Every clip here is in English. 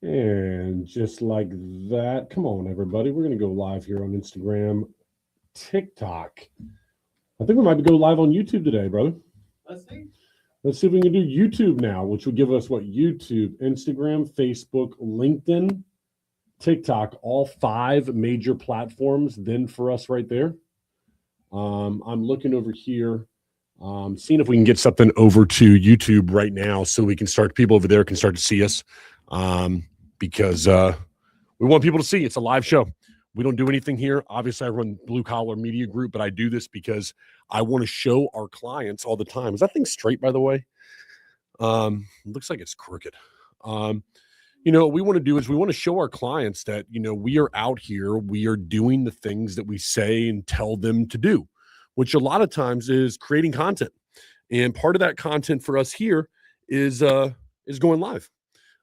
And just like that, come on, everybody. We're going to go live here on Instagram, TikTok. I think we might go live on YouTube today, brother. Let's see. Let's see if we can do YouTube now, which would give us what? YouTube, Instagram, Facebook, LinkedIn, TikTok, all 5 major platforms then for us right there. I'm looking over here, seeing if we can get something over to YouTube right now so we can start, people over there can start to see us, because we want people to see. It's a live show. We don't do anything here. Obviously, I run Blue Collar Media Group, but I do this because I want to show our clients all the time. Is that thing straight, by the way? Looks like it's crooked. What we want to do is we want to show our clients that, we are out here, we are doing the things that we say and tell them to do, which a lot of times is creating content. And part of that content for us here is going live.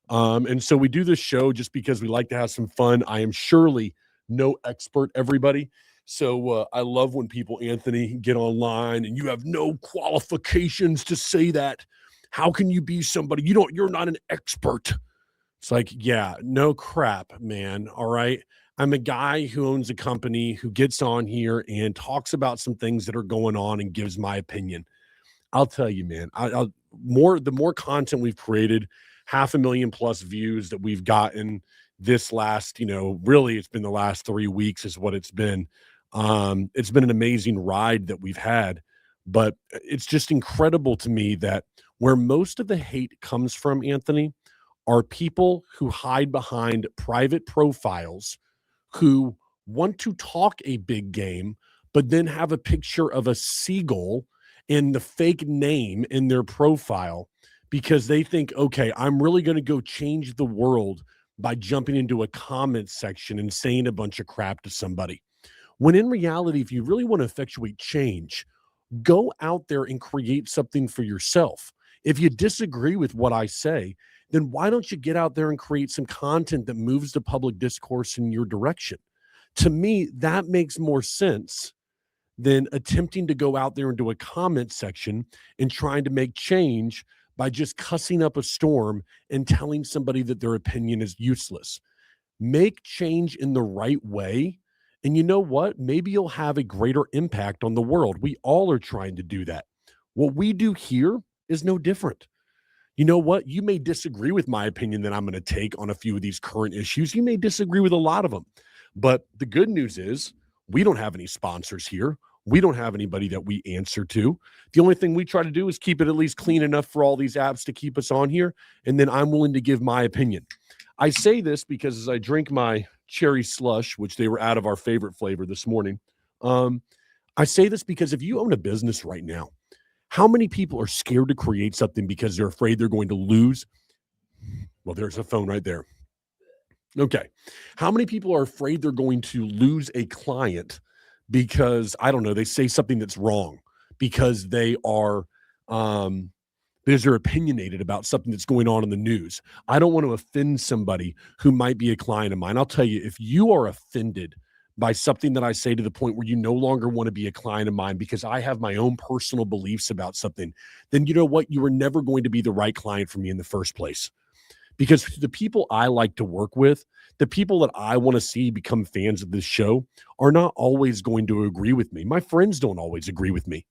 And so we do this show just because we like to have some fun. I am surely no expert, everybody. So I love when people, Anthony, get online and you have no qualifications to say that. How can you be somebody? You're not an expert. It's like, yeah, no crap, man. All right. I'm a guy who owns a company who gets on here and talks about some things that are going on and gives my opinion. I'll tell you, man, the more content we've created, 500,000+ views that we've gotten this last, really it's been the last 3 weeks is what it's been. It's been an amazing ride that we've had, but it's just incredible to me that where most of the hate comes from, Anthony, are people who hide behind private profiles who want to talk a big game, but then have a picture of a seagull and the fake name in their profile because they think, okay, I'm really going to go change the world by jumping into a comment section and saying a bunch of crap to somebody. When in reality, if you really want to effectuate change, go out there and create something for yourself. If you disagree with what I say, then why don't you get out there and create some content that moves the public discourse in your direction? To me, that makes more sense than attempting to go out there and do a comment section and trying to make change by just cussing up a storm and telling somebody that their opinion is useless. Make change in the right way. And you know what? Maybe you'll have a greater impact on the world. We all are trying to do that. What we do here is no different. You know what? You may disagree with my opinion that I'm going to take on a few of these current issues. You may disagree with a lot of them. But the good news is we don't have any sponsors here. We don't have anybody that we answer to. The only thing we try to do is keep it at least clean enough for all these apps to keep us on here. And then I'm willing to give my opinion. I say this because as I drink my cherry slush, which they were out of our favorite flavor this morning, I say this because if you own a business right now, how many people are scared to create something because they're afraid they're going to lose? Well, there's a phone right there. Okay. How many people are afraid they're going to lose a client because, I don't know, they say something that's wrong because they are, because they're opinionated about something that's going on in the news. I don't want to offend somebody who might be a client of mine. I'll tell you, if you are offended by something that I say to the point where you no longer want to be a client of mine because I have my own personal beliefs about something, then you know what? You were never going to be the right client for me in the first place. Because the people I like to work with, the people that I want to see become fans of this show are not always going to agree with me. My friends don't always agree with me.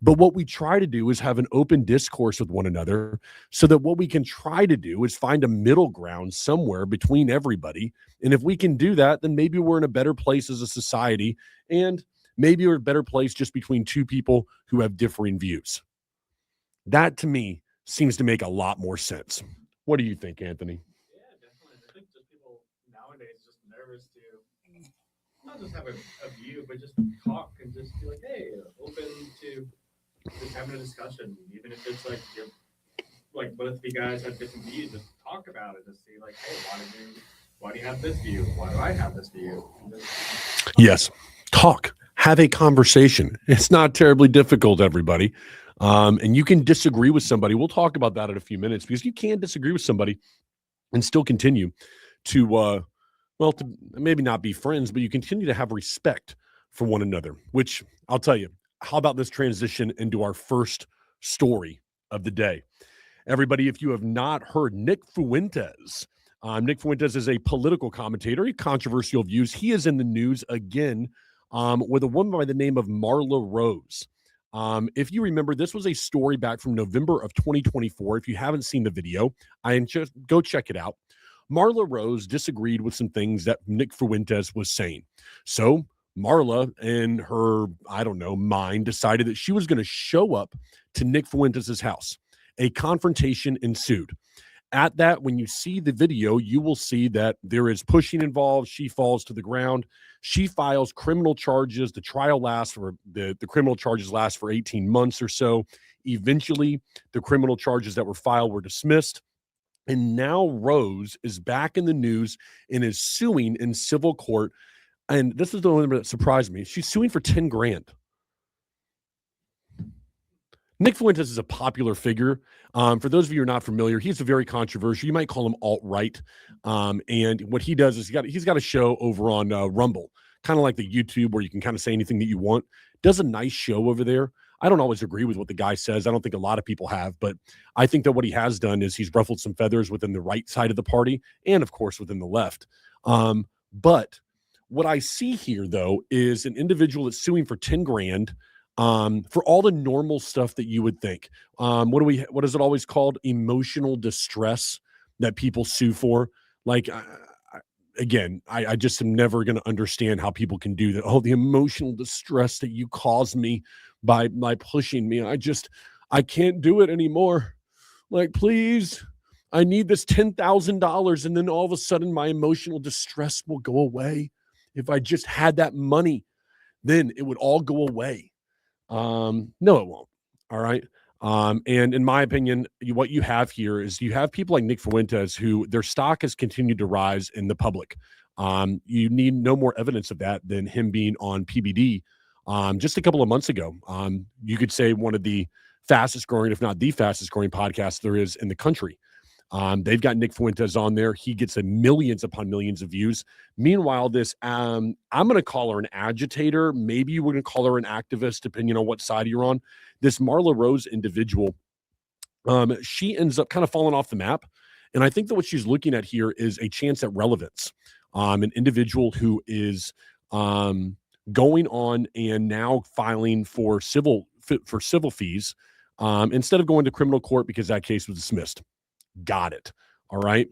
But what we try to do is have an open discourse with one another so that what we can try to do is find a middle ground somewhere between everybody. And if we can do that, then maybe we're in a better place as a society, and maybe we're in a better place just between two people who have differing views. That, to me, seems to make a lot more sense. What do you think, Anthony? Yeah, definitely. I think just people nowadays just nervous to not just have a view, but just talk and just be like, hey, open to just having a discussion, even if it's like you're like both of you guys have different views, just talk about it, just see like, hey, why do you have this view? Why do I have this view? Yes. Talk. Have a conversation. It's not terribly difficult, everybody. And you can disagree with somebody. We'll talk about that in a few minutes because you can disagree with somebody and still continue to, to maybe not be friends, but you continue to have respect for one another, which I'll tell you, how about this transition into our first story of the day? Everybody, if you have not heard, Nick Fuentes Nick Fuentes is a political commentator, controversial views. He is in the news again with a woman by the name of Marla Rose. If you remember, this was a story back from November of 2024. If you haven't seen the video, just go check it out. Marla Rose disagreed with some things that Nick Fuentes was saying. So Marla, in her, mind, decided that she was going to show up to Nick Fuentes' house. A confrontation ensued. At that, when you see the video, you will see that there is pushing involved. She falls to the ground. She files criminal charges. The criminal charges last for 18 months or so. Eventually, the criminal charges that were filed were dismissed. And now Rose is back in the news and is suing in civil court. And this is the one that surprised me. She's suing for $10,000. Nick Fuentes is a popular figure. For those of you who are not familiar, he's a very controversial. You might call him alt-right. And what he does is he's got a show over on Rumble, kind of like the YouTube where you can kind of say anything that you want. Does a nice show over there. I don't always agree with what the guy says. I don't think a lot of people have, but I think that what he has done is he's ruffled some feathers within the right side of the party and, of course, within the left. But what I see here, though, is an individual that's suing for $10,000 for all the normal stuff that you would think. What is it always called? Emotional distress that people sue for. Like, I just am never going to understand how people can do that. Oh, the emotional distress that you caused me by pushing me. I can't do it anymore. Like, please, I need this $10,000. And then all of a sudden my emotional distress will go away. If I just had that money, then it would all go away. No, it won't. All right. And in my opinion, what you have here is you have people like Nick Fuentes who their stock has continued to rise in the public. You need no more evidence of that than him being on PBD just a couple of months ago. You could say one of the fastest growing, if not the fastest growing podcast there is in the country. They've got Nick Fuentes on there. He gets millions upon millions of views. Meanwhile, this, I'm going to call her an agitator. Maybe you wouldn't call her an activist, depending on what side you're on. This Marla Rose individual, she ends up kind of falling off the map. And I think that what she's looking at here is a chance at relevance. An individual who is going on and now filing for civil fees instead of going to criminal court because that case was dismissed. Got it. All right.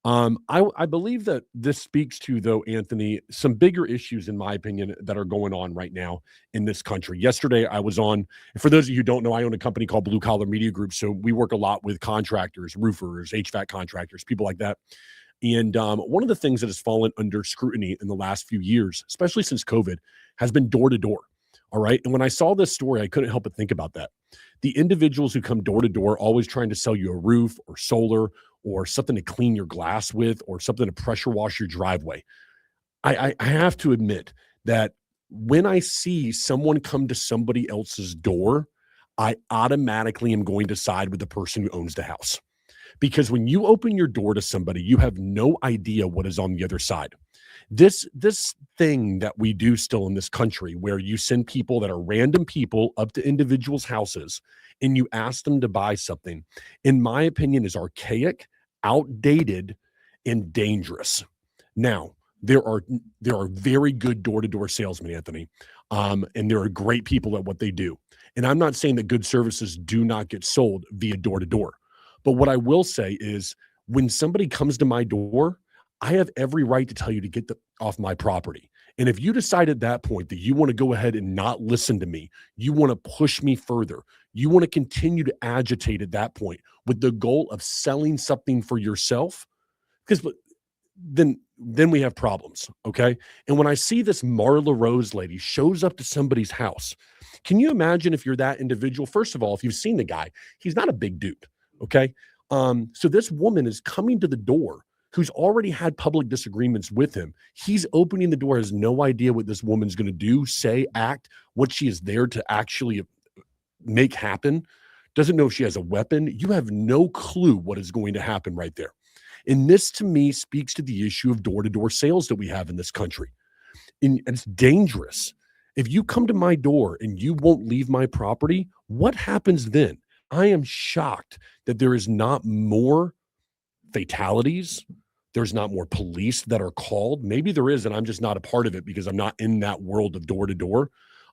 I believe that this speaks to, though, Anthony, some bigger issues, in my opinion, that are going on right now in this country. Yesterday, I was on, for those of you who don't know, I own a company called Blue Collar Media Group. So we work a lot with contractors, roofers, HVAC contractors, people like that. And one of the things that has fallen under scrutiny in the last few years, especially since COVID, has been door to door. All right. And when I saw this story, I couldn't help but think about that. The individuals who come door to door, always trying to sell you a roof or solar or something to clean your glass with or something to pressure wash your driveway. I have to admit that when I see someone come to somebody else's door, I automatically am going to side with the person who owns the house. Because when you open your door to somebody, you have no idea what is on the other side. This thing that we do still in this country where you send people that are random people up to individuals' houses and you ask them to buy something, in my opinion, is archaic, outdated, and dangerous. Now, there are very good door-to-door salesmen, Anthony, and there are great people at what they do. And I'm not saying that good services do not get sold via door-to-door. But what I will say is when somebody comes to my door, I have every right to tell you to get off my property. And if you decide at that point that you want to go ahead and not listen to me, you want to push me further, you want to continue to agitate at that point with the goal of selling something for yourself, because then we have problems, okay? And when I see this Marla Rose lady shows up to somebody's house, can you imagine if you're that individual? First of all, if you've seen the guy, he's not a big dude, okay? So this woman is coming to the door who's already had public disagreements with him. He's opening the door, has no idea what this woman's going to do, say, act, what she is there to actually make happen, doesn't know if she has a weapon. You have no clue what is going to happen right there. And this, to me, speaks to the issue of door-to-door sales that we have in this country. And it's dangerous. If you come to my door and you won't leave my property, what happens then? I am shocked that there is not more fatalities, there's not more police that are called. Maybe there is, and I'm just not a part of it because I'm not in that world of door to door.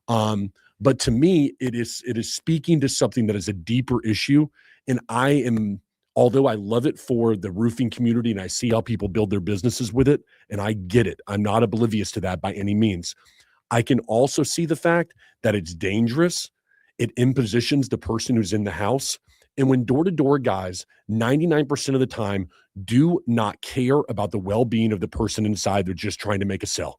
But to me, it is speaking to something that is a deeper issue. And although I love it for the roofing community and I see how people build their businesses with it, and I get it. I'm not oblivious to that by any means. I can also see the fact that it's dangerous. It impositions the person who's in the house. And when door-to-door guys, 99% of the time, do not care about the well-being of the person inside, they're just trying to make a sale.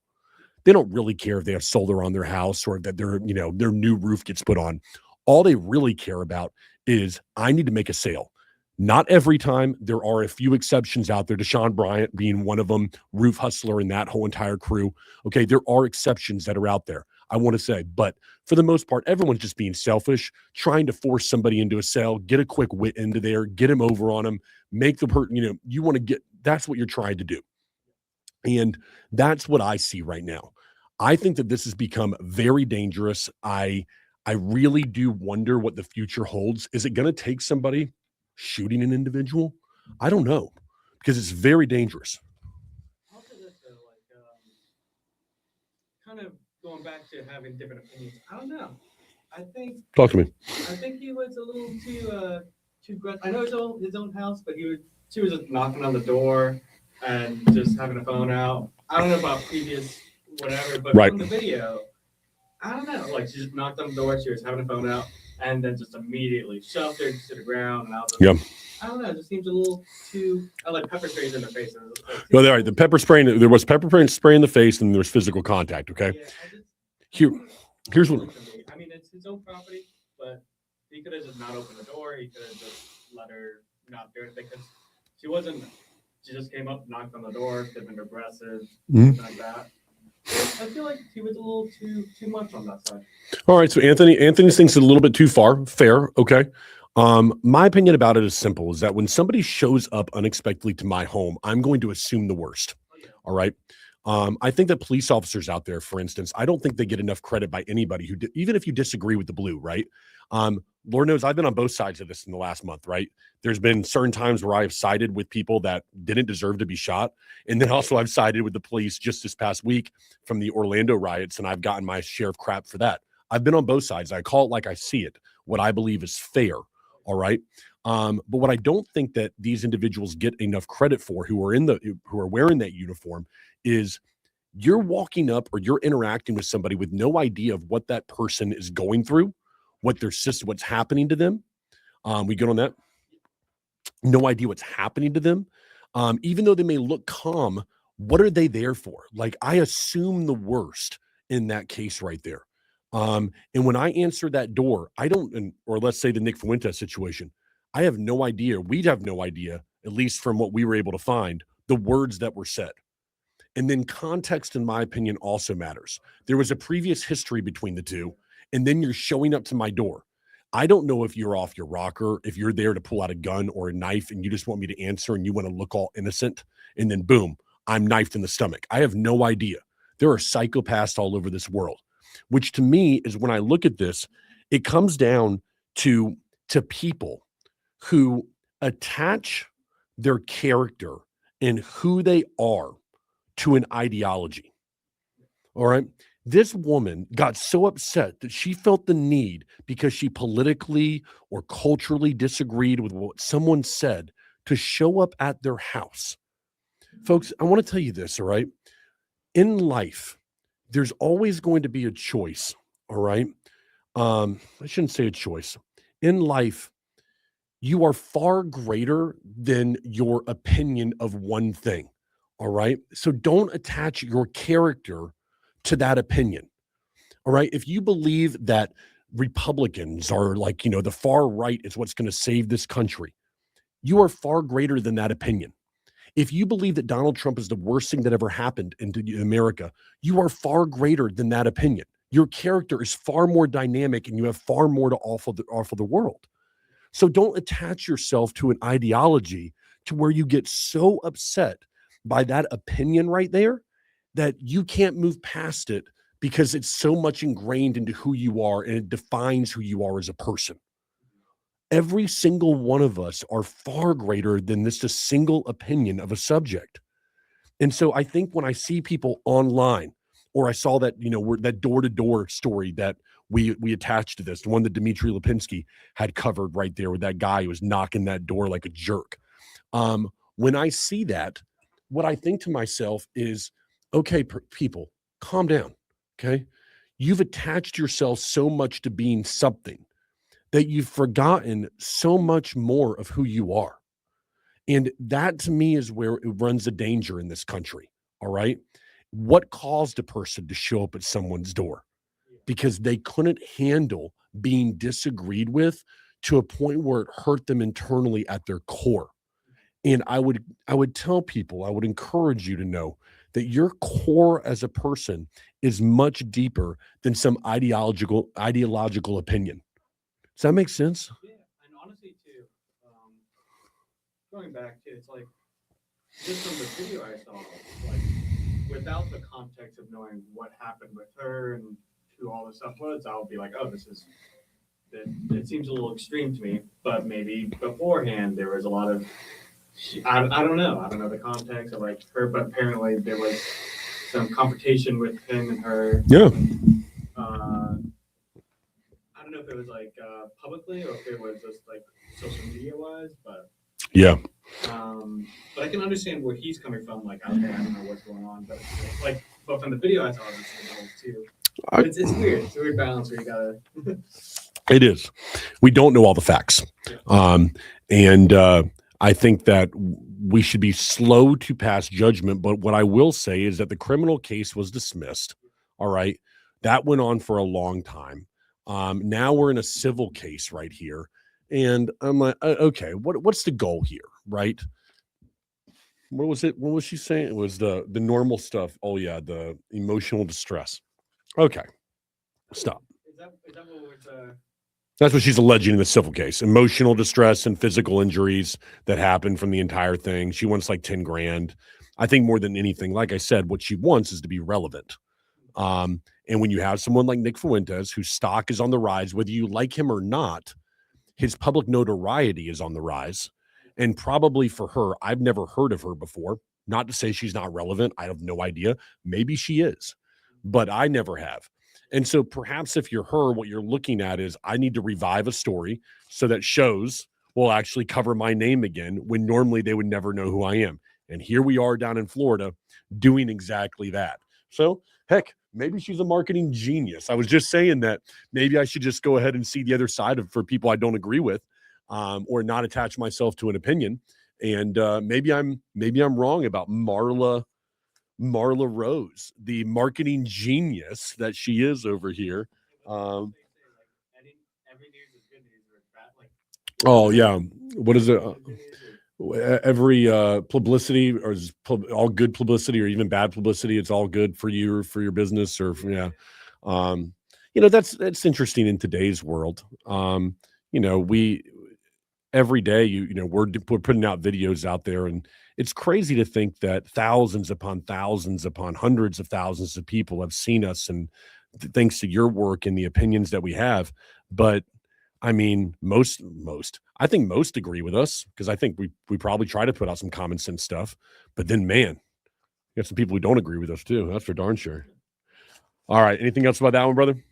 They don't really care if they have solar on their house or that their new roof gets put on. All they really care about is, I need to make a sale. Not every time. There are a few exceptions out there, Deshaun Bryant being one of them, Roof Hustler and that whole entire crew. Okay, there are exceptions that are out there, I want to say. But for the most part, everyone's just being selfish, trying to force somebody into a sale, get a quick wit into there, get him over on them, make the person, you want to get, that's what you're trying to do. And that's what I see right now. I think that this has become very dangerous. I really do wonder what the future holds. Is it going to take somebody shooting an individual? I don't know, because it's very dangerous. Also, this kind of going back to having different opinions. I don't know. Talk to me. I think he was a little too aggressive. I know it's his own house, but he was just knocking on the door and just having a phone out. I don't know about previous whatever, but right. From the video, I don't know. Like, she just knocked on the door, she was having a phone out, and then just immediately shoved her to the ground. And I don't know. It just seems a little too. I like pepper sprays in the face. Well, all right. The pepper spray. There was pepper spray in the face, and there was physical contact. Okay. Yeah, here's what. I mean, it's his own property, but he could have just not opened the door. He could have just let her not do anything, because she wasn't. She just came up, knocked on the door, could have been aggressive, something like that. I feel like he was a little too much on that side. All right, so Anthony thinks it a little bit too far. Fair, okay. My opinion about it is simple: is that when somebody shows up unexpectedly to my home, I'm going to assume the worst. Oh, yeah. All right. I think that police officers out there, for instance, I don't think they get enough credit by anybody who, even if you disagree with the blue, right? Lord knows I've been on both sides of this in the last month, right? There's been certain times where I've sided with people that didn't deserve to be shot. And then also I've sided with the police just this past week from the Orlando riots, and I've gotten my share of crap for that. I've been on both sides. I call it like I see it, what I believe is fair. All right. But what I don't think that these individuals get enough credit for who are wearing that uniform is you're walking up or you're interacting with somebody with no idea of what that person is going through, what's happening to them. We good on that? No idea what's happening to them. Even though they may look calm, what are they there for? Like, I assume the worst in that case right there. And when I answer that door, or let's say the Nick Fuentes situation, I have no idea. We'd have no idea, at least from what we were able to find, the words that were said. And then context, in my opinion, also matters. There was a previous history between the two, and then you're showing up to my door. I don't know if you're off your rocker, if you're there to pull out a gun or a knife and you just want me to answer and you want to look all innocent, and then boom, I'm knifed in the stomach. I have no idea. There are psychopaths all over this world, which to me is, when I look at this, it comes down to people who attach their character and who they are to an ideology. All right. This woman got so upset that she felt the need, because she politically or culturally disagreed with what someone said, to show up at their house. Folks, I want to tell you this, all right? In life, there's always going to be a choice, all right? I shouldn't say a choice. In life, you are far greater than your opinion of one thing, all right? So don't attach your character to that opinion, all right? If you believe that Republicans are like, the far right is what's going to save this country, you are far greater than that opinion. If you believe that Donald Trump is the worst thing that ever happened in America, you are far greater than that opinion. Your character is far more dynamic, and you have far more to offer the world. So don't attach yourself to an ideology to where you get so upset by that opinion right there that you can't move past it, because it's so much ingrained into who you are, and it defines who you are as a person. Every single one of us are far greater than just a single opinion of a subject. And so I think when I see people online, or I saw that, that door-to-door story that we attached to this, the one that Dmitry Lipinski had covered right there with that guy who was knocking that door like a jerk. When I see that, what I think to myself is, okay, people, calm down, okay? You've attached yourself so much to being something that you've forgotten so much more of who you are. And that to me is where it runs a danger in this country, all right? What caused a person to show up at someone's door? Because they couldn't handle being disagreed with to a point where it hurt them internally at their core. And I would tell people, I would encourage you to know that your core as a person is much deeper than some ideological opinion. Does that make sense? Yeah, and honestly too, going back to, it's like, just from the video I saw, like, without the context of knowing what happened with her and who all this stuff was, I'll be like, oh, it seems a little extreme to me. But maybe beforehand there was a lot of, I don't know the context of like her, but apparently there was some confrontation with him and her. Yeah. I don't know if it was like publicly or if it was just like social media wise, but yeah. But I can understand where he's coming from. Like, okay, I don't know what's going on, but like, but from the video I saw, it's too. It's weird. It's a weird balance where you gotta. It is. We don't know all the facts, and I think that we should be slow to pass judgment. But what I will say is that the criminal case was dismissed. All right, that went on for a long time. Now we're in a civil case right here, and I'm like, okay, what's the goal here, right? What was it? What was she saying? It was the normal stuff. Oh yeah, the emotional distress. Okay, stop. Is that what was? That's what she's alleging in the civil case: emotional distress and physical injuries that happened from the entire thing. She wants like 10 grand. I think more than anything, like I said, what she wants is to be relevant. And when you have someone like Nick Fuentes, whose stock is on the rise, whether you like him or not, his public notoriety is on the rise. And probably for her, I've never heard of her before. Not to say she's not relevant. I have no idea. Maybe she is, but I never have. And so perhaps if you're her, what you're looking at is, I need to revive a story so that shows will actually cover my name again when normally they would never know who I am. And here we are down in Florida doing exactly that. So, heck, maybe she's a marketing genius. I was just saying that maybe I should just go ahead and see the other side of for people I don't agree with, or not attach myself to an opinion. And maybe I'm wrong about Marla Rose, the marketing genius that she is over here. Oh yeah, what is it? Every publicity, or is all good publicity or even bad publicity, it's all good for you or for your business, or for, that's interesting in today's world. We every day we're putting out videos out there, and it's crazy to think that thousands upon hundreds of thousands of people have seen us, and thanks to your work and the opinions that we have. But I mean, I think most agree with us, because I think we probably try to put out some common sense stuff. But then, man, you got some people who don't agree with us too. That's for darn sure. All right. Anything else about that one, brother?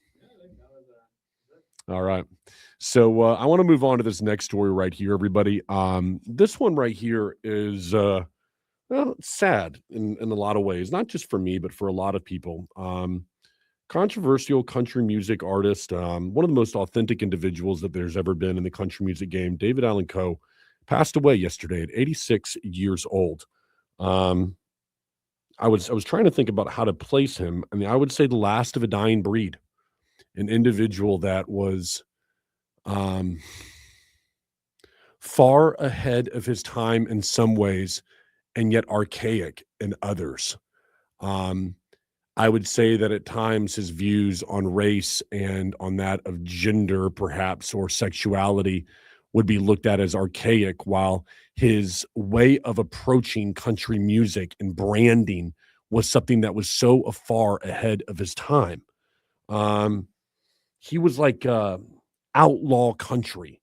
All right. So I want to move on to this next story right here, everybody. This one right here is sad in a lot of ways, not just for me, but for a lot of people. Controversial country music artist, one of the most authentic individuals that there's ever been in the country music game, David Allen Coe, passed away yesterday at 86 years old. I was trying to think about how to place him. I mean, I would say the last of a dying breed, an individual that was far ahead of his time in some ways, and yet archaic in others. I would say that at times his views on race and on that of gender, perhaps, or sexuality would be looked at as archaic, while his way of approaching country music and branding was something that was so far ahead of his time. He was like outlaw country.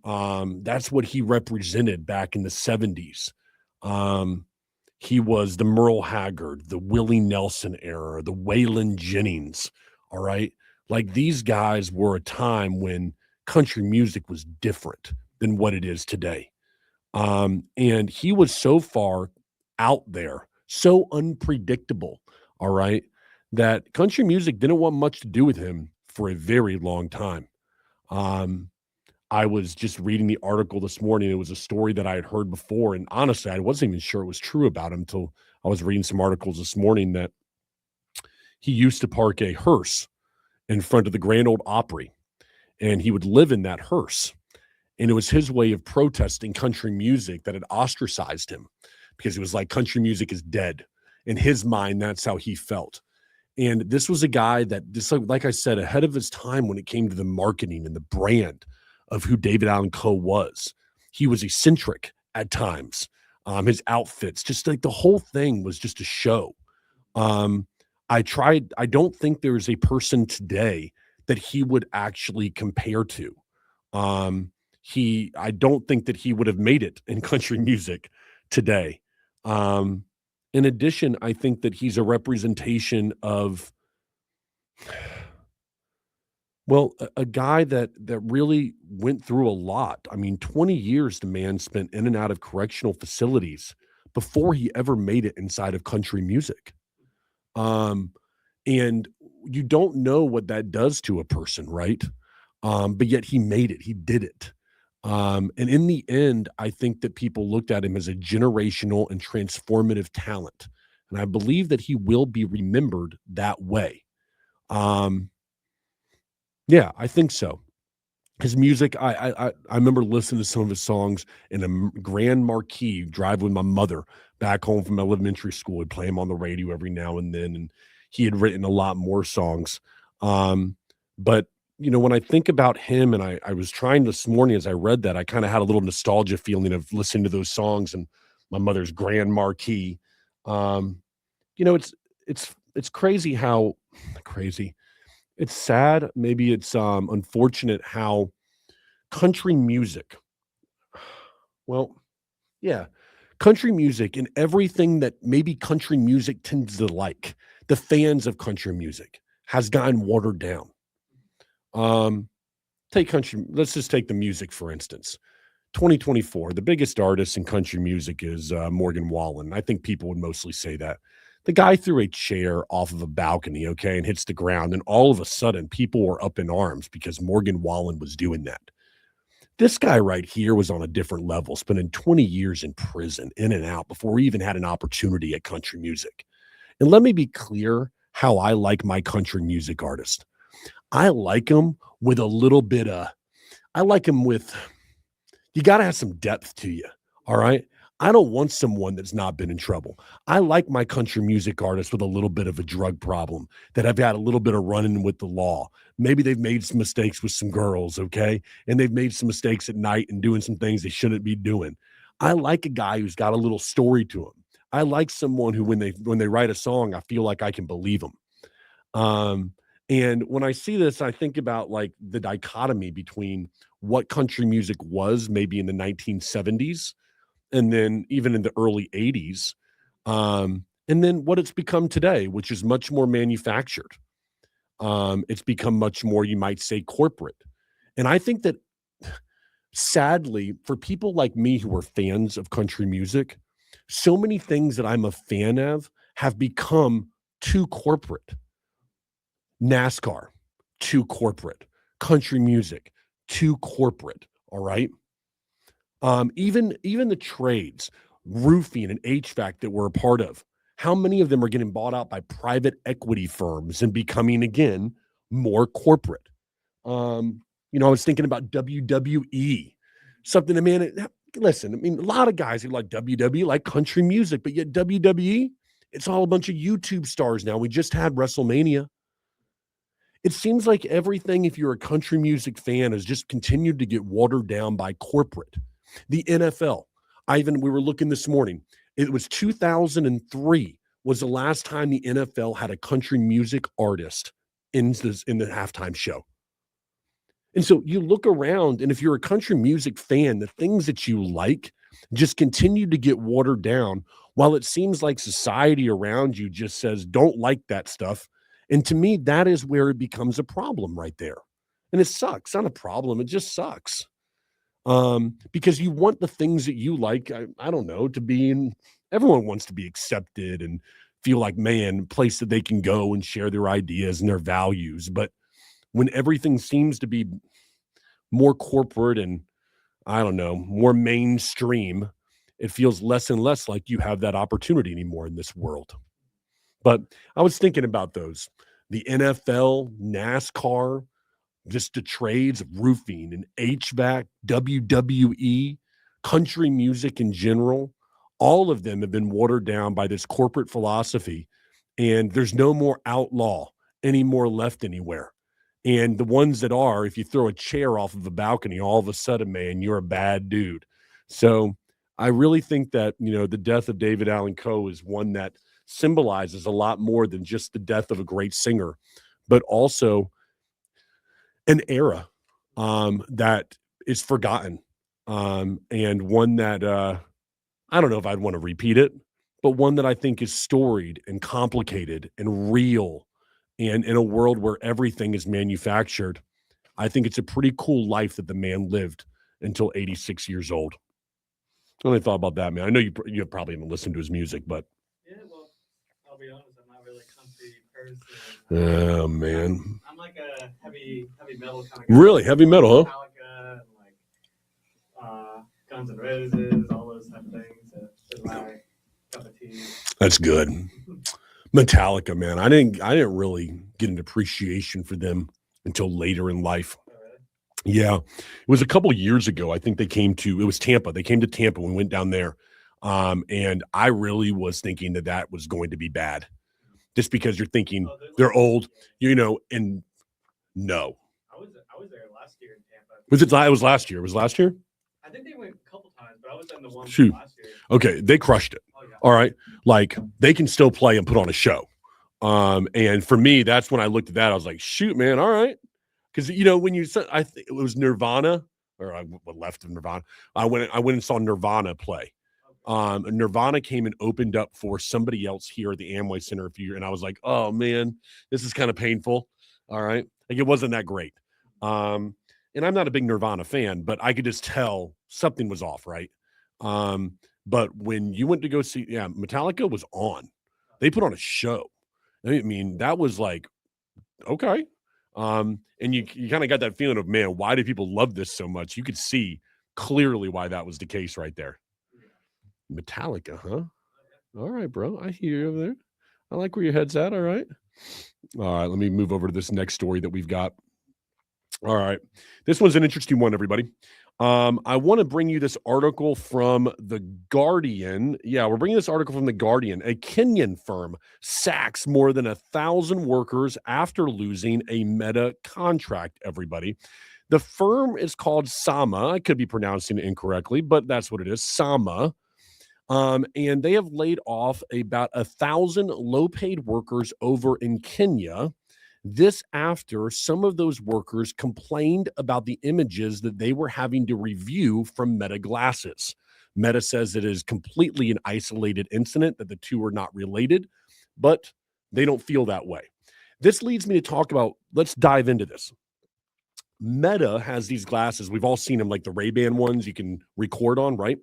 That's what he represented back in the 70s. He was the Merle Haggard, the Willie Nelson era, the Waylon Jennings. All right. Like these guys were a time when country music was different than what it is today. And he was so far out there, so unpredictable. All right. That country music didn't want much to do with him for a very long time. I was just reading the article this morning. It was a story that I had heard before. And honestly, I wasn't even sure it was true about him until I was reading some articles this morning that he used to park a hearse in front of the Grand Ole Opry, and he would live in that hearse. And it was his way of protesting country music that had ostracized him because it was like country music is dead. In his mind, that's how he felt. And this was a guy that, just like I said, ahead of his time when it came to the marketing and the brand of who David Allen Coe was. He was eccentric at times. His outfits, just like the whole thing was just a show. I don't think there's a person today that he would actually compare to. I don't think that he would have made it in country music today. In addition, I think that he's a representation of, well, a guy that really went through a lot. I mean, 20 years the man spent in and out of correctional facilities before he ever made it inside of country music. And you don't know what that does to a person, right? But yet he made it. He did it. And in the end, I think that people looked at him as a generational and transformative talent. And I believe that he will be remembered that way. Yeah, I think so. His music, I remember listening to some of his songs in a Grand Marquis, drive with my mother back home from elementary school. I'd play him on the radio every now and then, and he had written a lot more songs. But, you know, when I think about him, and I was trying this morning as I read that, I kind of had a little nostalgia feeling of listening to those songs and my mother's Grand Marquis. You know, it's crazy how crazy. It's sad. Maybe it's unfortunate how country music, well, yeah, country music and everything that maybe country music tends to like, the fans of country music, has gotten watered down. Take country, let's just take the music, for instance. 2024, the biggest artist in country music is Morgan Wallen. I think people would mostly say that. The guy threw a chair off of a balcony, okay, and hits the ground, and all of a sudden, people were up in arms because Morgan Wallen was doing that. This guy right here was on a different level, spending 20 years in prison, in and out, before he even had an opportunity at country music. And let me be clear how I like my country music artist. I like them with a little bit of, you got to have some depth to you, all right? I don't want someone that's not been in trouble. I like my country music artists with a little bit of a drug problem, that I've got a little bit of running with the law. Maybe they've made some mistakes with some girls, okay? And they've made some mistakes at night and doing some things they shouldn't be doing. I like a guy who's got a little story to him. I like someone who, when they write a song, I feel like I can believe them. And when I see this, I think about like the dichotomy between what country music was maybe in the 1970s, and then even in the early 80s, and then what it's become today, which is much more manufactured. It's become much more, you might say, corporate. And I think that, sadly, for people like me who are fans of country music, so many things that I'm a fan of have become too corporate. NASCAR, too corporate. Country music, too corporate, all right? Even the trades, roofing and HVAC that we're a part of, how many of them are getting bought out by private equity firms and becoming, again, more corporate? I was thinking about WWE, something that, man, listen, I mean, a lot of guys who like WWE like country music, but yet WWE, it's all a bunch of YouTube stars now. We just had WrestleMania. It seems like everything, if you're a country music fan, has just continued to get watered down by corporate. The NFL, we were looking this morning. It was 2003 was the last time the NFL had a country music artist in the halftime show. And so you look around, and if you're a country music fan, the things that you like just continue to get watered down, while it seems like society around you just says, don't like that stuff. And to me, that is where it becomes a problem right there. And it sucks. It's not a problem. It just sucks. Because you want the things that you like, I don't know, to be in, everyone wants to be accepted and feel like, man, a place that they can go and share their ideas and their values. But when everything seems to be more corporate and, I don't know, more mainstream, it feels less and less like you have that opportunity anymore in this world. But I was thinking about those, the NFL, NASCAR, just the trades of roofing and HVAC, WWE, country music in general. All of them have been watered down by this corporate philosophy, and there's no more outlaw anymore left anywhere. And the ones that are, if you throw a chair off of a balcony, all of a sudden, man, you're a bad dude. So I really think that, the death of David Allen Coe is one that symbolizes a lot more than just the death of a great singer, but also an era that is forgotten, and one that I don't know if I'd want to repeat it, but one that I think is storied and complicated and real, and in a world where everything is manufactured. I think it's a pretty cool life that the man lived until 86 years old. I only thought about that, man. I know you probably haven't listened to his music, but Yeah, well, I'll be honest, I'm not really a country person. oh man, I'm like a heavy metal kind of guy. Really heavy metal, huh? Metallica and like Guns N' Roses, all those type of things. Is my cup of tea. That's good. Metallica, man. I didn't really get an appreciation for them until later in life. Oh, really? Yeah. It was a couple of years ago. I think it was Tampa. They came to Tampa. We went down there. And I really was thinking that was going to be bad. Just because you're thinking they're old, and no. I was there last year in Tampa. It was last year. Was last year? I think they went a couple times, but I was in the one Shoot. last year. Okay. They crushed it. Oh, yeah. All right. Like they can still play and put on a show. And for me, that's when I looked at that. I was like, shoot, man. All right. Cause when you said, I think it was Nirvana, or I left of Nirvana. I went and saw Nirvana play. Nirvana came and opened up for somebody else here at the Amway Center and I was like, oh man, this is kind of painful. All right. Like it wasn't that great. And I'm not a big Nirvana fan, but I could just tell something was off. Right. But when you went to go see, Metallica was on, they put on a show. I mean, that was like, okay. And you kind of got that feeling of, man, why do people love this so much? You could see clearly why that was the case right there. Metallica, huh? All right, bro. I hear you over there. I like where your head's at. All right. All right. Let me move over to this next story that we've got. All right. This one's an interesting one, everybody. I want to bring you this article from The Guardian. Yeah, we're bringing this article from The Guardian. A Kenyan firm sacks more than 1,000 workers after losing a Meta contract, everybody. The firm is called Sama. I could be pronouncing it incorrectly, but that's what it is, Sama. And they have laid off about 1,000 low-paid workers over in Kenya. This after some of those workers complained about the images that they were having to review from Meta glasses. Meta says it is completely an isolated incident, that the two are not related, but they don't feel that way. This leads me to talk about, let's dive into this. Meta has these glasses. We've all seen them, like the Ray-Ban ones you can record on, right?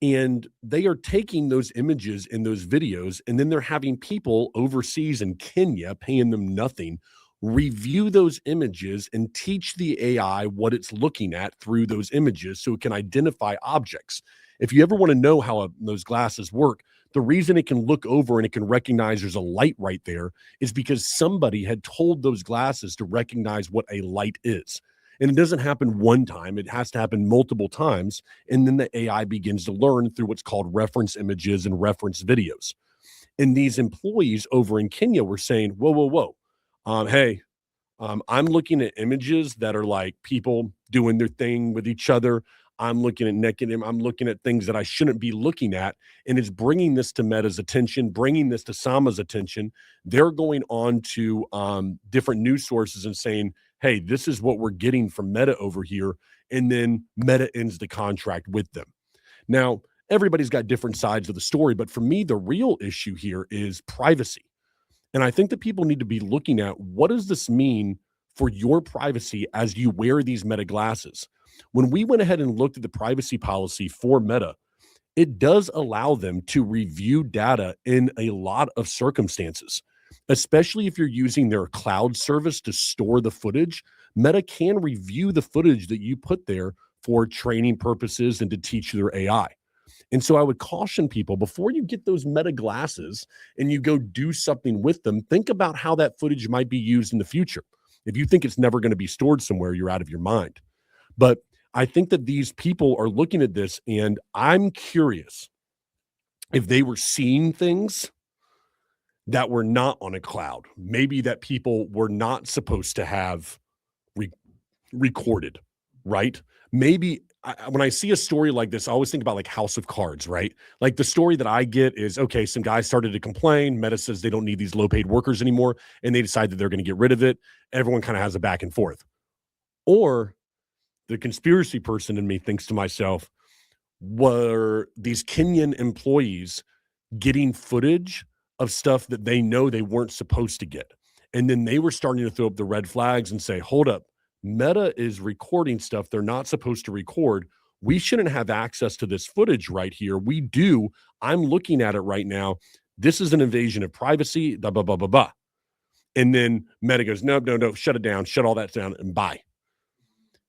And they are taking those images and those videos, and then they're having people overseas in Kenya, paying them nothing, review those images and teach the AI what it's looking at through those images so it can identify objects. If you ever want to know how those glasses work, the reason it can look over and it can recognize there's a light right there is because somebody had told those glasses to recognize what a light is. And it doesn't happen one time. It has to happen multiple times. And then the AI begins to learn through what's called reference images and reference videos. And these employees over in Kenya were saying, whoa. Hey, I'm looking at images that are like people doing their thing with each other. I'm looking at naked. I'm looking at things that I shouldn't be looking at. And it's bringing this to Meta's attention, bringing this to Sama's attention. They're going on to different news sources and saying, hey, this is what we're getting from Meta over here. And then Meta ends the contract with them. Now, everybody's got different sides of the story. But for me, the real issue here is privacy. And I think that people need to be looking at, what does this mean for your privacy as you wear these Meta glasses? When we went ahead and looked at the privacy policy for Meta, it does allow them to review data in a lot of circumstances, especially if you're using their cloud service to store the footage. Meta can review the footage that you put there for training purposes and to teach their AI. And so I would caution people, before you get those Meta glasses and you go do something with them, think about how that footage might be used in the future. If you think it's never going to be stored somewhere, you're out of your mind. But I think that these people are looking at this, and I'm curious if they were seeing things that were not on a cloud, maybe that people were not supposed to have recorded, right? Maybe when I see a story like this, I always think about like House of Cards, right? Like the story that I get is, okay, some guys started to complain. Meta says they don't need these low-paid workers anymore, and they decide that they're going to get rid of it. Everyone kind of has a back and forth. Or the conspiracy person in me thinks to myself, were these Kenyan employees getting footage of stuff that they know they weren't supposed to get? And then they were starting to throw up the red flags and say, hold up, Meta is recording stuff they're not supposed to record. We shouldn't have access to this footage right here. We do. I'm looking at it right now. This is an invasion of privacy, blah, blah, blah, blah, blah. And then Meta goes, no, shut it down, shut all that down, and bye.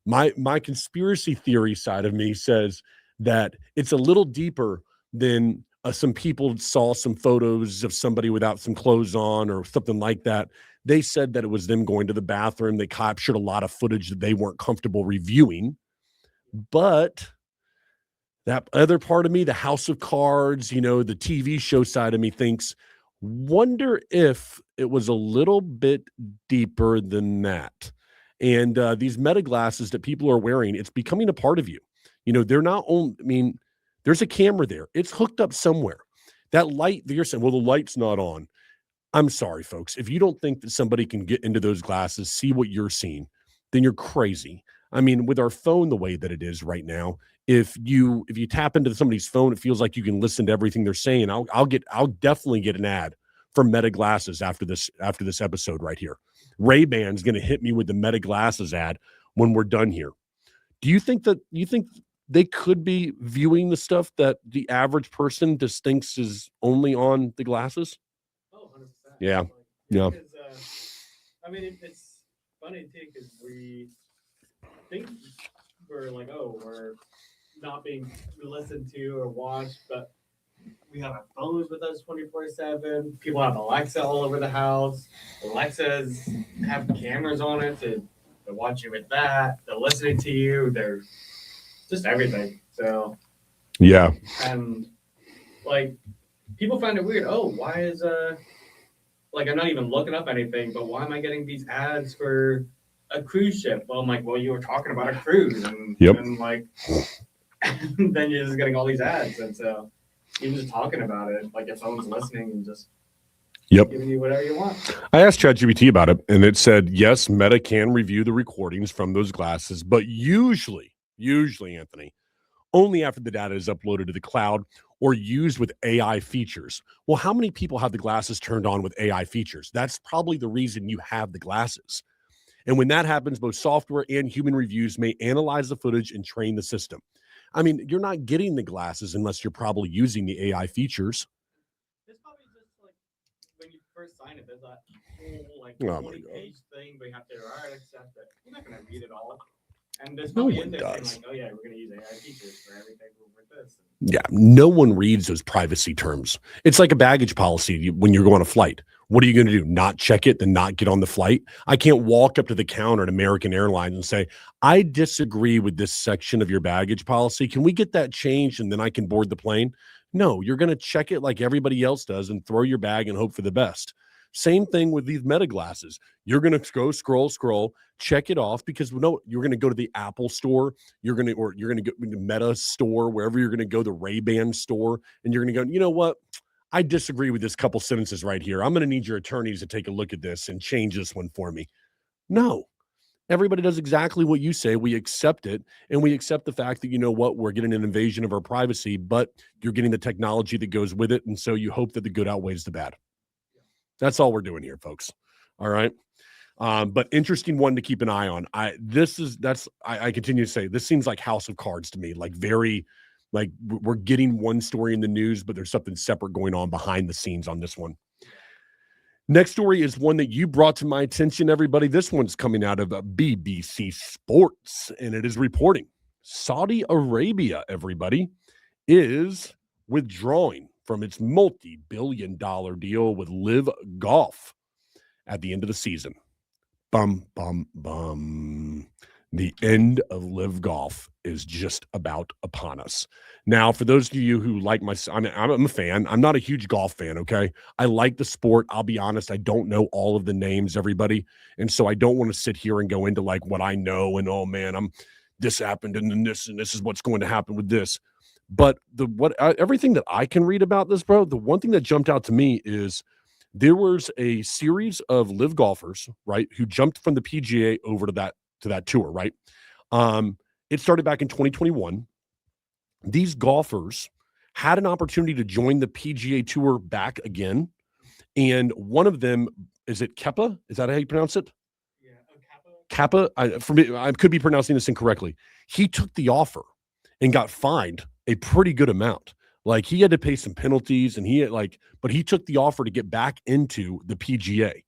My conspiracy theory side of me says that it's a little deeper than some people saw some photos of somebody without some clothes on or something like that. They said that it was them going to the bathroom. They captured a lot of footage that they weren't comfortable reviewing. But that other part of me, the House of Cards, the TV show side of me thinks, wonder if it was a little bit deeper than that. And these Meta glasses that people are wearing, it's becoming a part of you. They're not only, there's a camera there. It's hooked up somewhere. That light that you're saying, well, the light's not on. I'm sorry, folks. If you don't think that somebody can get into those glasses, see what you're seeing, then you're crazy. With our phone the way that it is right now, if you tap into somebody's phone, it feels like you can listen to everything they're saying. I'll definitely get an ad for Meta glasses after this episode right here. Ray-Ban's going to hit me with the Meta glasses ad when we're done here. Do you think they could be viewing the stuff that the average person just thinks is only on the glasses? Oh, 100%. Yeah. Yeah. Because, it's funny too, because we think we're like, we're not being listened to or watched, but we have our phones with us 24/7. People have Alexa all over the house. Alexas have cameras on it to watch you with that. They're listening to you. They're just everything. So yeah. And people find it weird. Oh, why is I'm not even looking up anything, but why am I getting these ads for a cruise ship? Well, I'm like, well, you were talking about a cruise, and yep. And and then you're just getting all these ads, and so even just talking about it, if someone's listening and just giving you whatever you want. I asked ChatGPT about it, and it said, yes, Meta can review the recordings from those glasses, but usually, Anthony, only after the data is uploaded to the cloud or used with AI features. Well, how many people have the glasses turned on with AI features? That's probably the reason you have the glasses. And when that happens, both software and human reviews may analyze the footage and train the system. You're not getting the glasses unless you're probably using the AI features. It's probably just when you first sign it, there's that whole 20-page thing, but you have to accept it. You're not going to read it all. And there's probably in there saying we're going to use AI features for everything with this. Yeah, no one reads those privacy terms. It's like a baggage policy when you're going on a flight. What are you going to do? Not check it, then not get on the flight? I can't walk up to the counter at American Airlines and say, I disagree with this section of your baggage policy. Can we get that changed and then I can board the plane? No, you're going to check it like everybody else does and throw your bag and hope for the best. Same thing with these Meta glasses. You're going to go scroll, check it off because you're going to go to the Apple store. You're going to go to the Meta store, wherever you're going to go, the Ray-Ban store, and you're going to go, you know what? I disagree with this couple sentences right here. I'm going to need your attorneys to take a look at this and change this one for me. No, Everybody does exactly what you say. We accept it, and we accept the fact that, you know what, we're getting an invasion of our privacy, but you're getting the technology that goes with it, and so you hope that the good outweighs the bad. That's all we're doing here, folks. All right. But interesting one to keep an eye on. I continue to say this seems like House of Cards to me, like very, like we're getting one story in the news, but there's something separate going on behind the scenes on this one. Next story is one that you brought to my attention, everybody. This one's coming out of BBC Sports, and it is reporting Saudi Arabia, everybody, is withdrawing from its multi-billion-dollar deal with LIV Golf at the end of the season. Bum, bum, bum. The end of LIV Golf is just about upon us. Now, for those of you who like I'm a fan. I'm not a huge golf fan, okay? I like the sport. I'll be honest, I don't know all of the names, everybody. And so I don't want to sit here and go into like what I know and, oh, man, this happened and then this is what's going to happen with this. But everything that I can read about this, bro, the one thing that jumped out to me is there was a series of LIV golfers, right, who jumped from the PGA over to that tour, right? It started back in 2021. These golfers had an opportunity to join the PGA Tour back again, and one of them, is it Kepa? Is that how you pronounce it? Yeah, Kappa. For me, I could be pronouncing this incorrectly. He took the offer and got fined a pretty good amount. Like he had to pay some penalties, and but he took the offer to get back into the PGA.